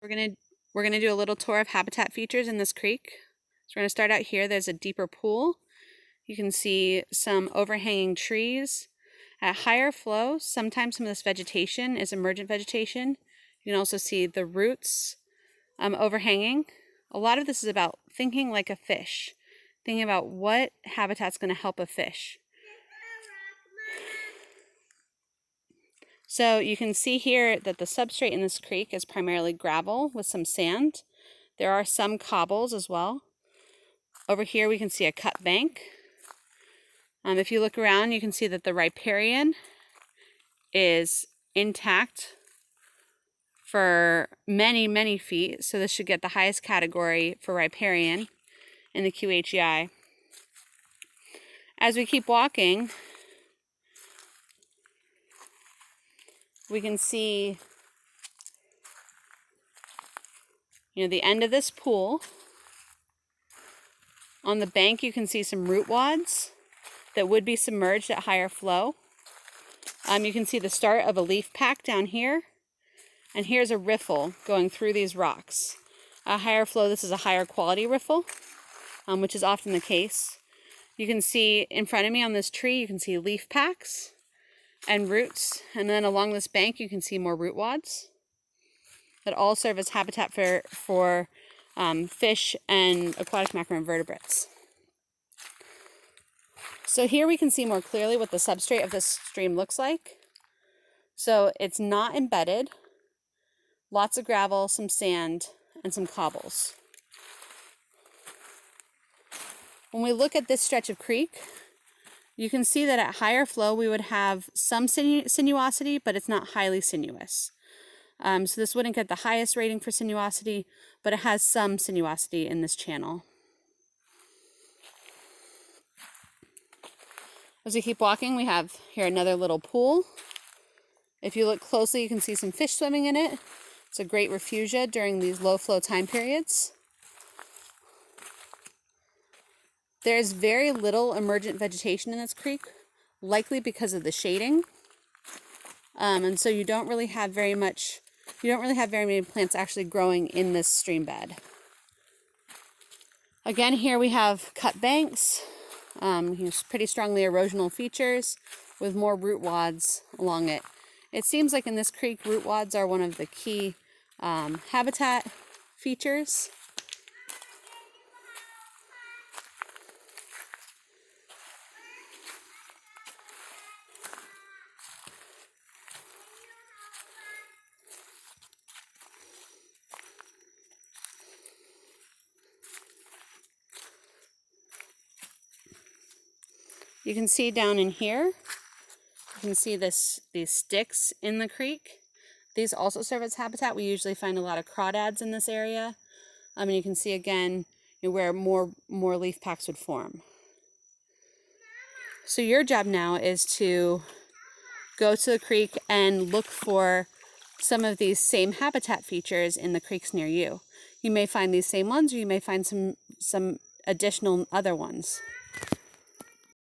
We're gonna do a little tour of habitat features in this creek. So we're gonna start out here. There's a deeper pool. You can see some overhanging trees. At higher flow, sometimes some of this vegetation is emergent vegetation. You can also see the roots overhanging. A lot of this is about thinking like a fish, thinking about what habitat's going to help a fish. So you can see here that the substrate in this creek is primarily gravel with some sand. There are some cobbles as well. Over here we can see a cut bank. If you look around, you can see that the riparian is intact for many, many feet. So this should get the highest category for riparian in the QHEI. As we keep walking, we can see, the end of this pool. On the bank, you can see some root wads that would be submerged at higher flow. You can see the start of a leaf pack down here. And here's a riffle going through these rocks. At higher flow, this is a higher quality riffle, which is often the case. You can see in front of me on this tree, you can see leaf packs and roots. And then along this bank, you can see more root wads that all serve as habitat for fish and aquatic macroinvertebrates. So here we can see more clearly what the substrate of this stream looks like. So it's not embedded, lots of gravel, some sand, and some cobbles. When we look at this stretch of creek, you can see that at higher flow we would have some sinuosity, but it's not highly sinuous. So this wouldn't get the highest rating for sinuosity, but it has some sinuosity in this channel. As we keep walking, we have here another little pool. If you look closely, you can see some fish swimming in it. It's a great refugia during these low flow time periods. There's very little emergent vegetation in this creek, likely because of the shading. And so you don't really have very many plants actually growing in this stream bed. Again, here we have cut banks, pretty strongly erosional features with more root wads along it. It seems like in this creek, root wads are one of the key habitat features. You can see down in here, you can see these sticks in the creek. These also serve as habitat. We usually find a lot of crawdads in this area. And you can see again where more leaf packs would form. So your job now is to go to the creek and look for some of these same habitat features in the creeks near you. You may find these same ones, or you may find some additional other ones.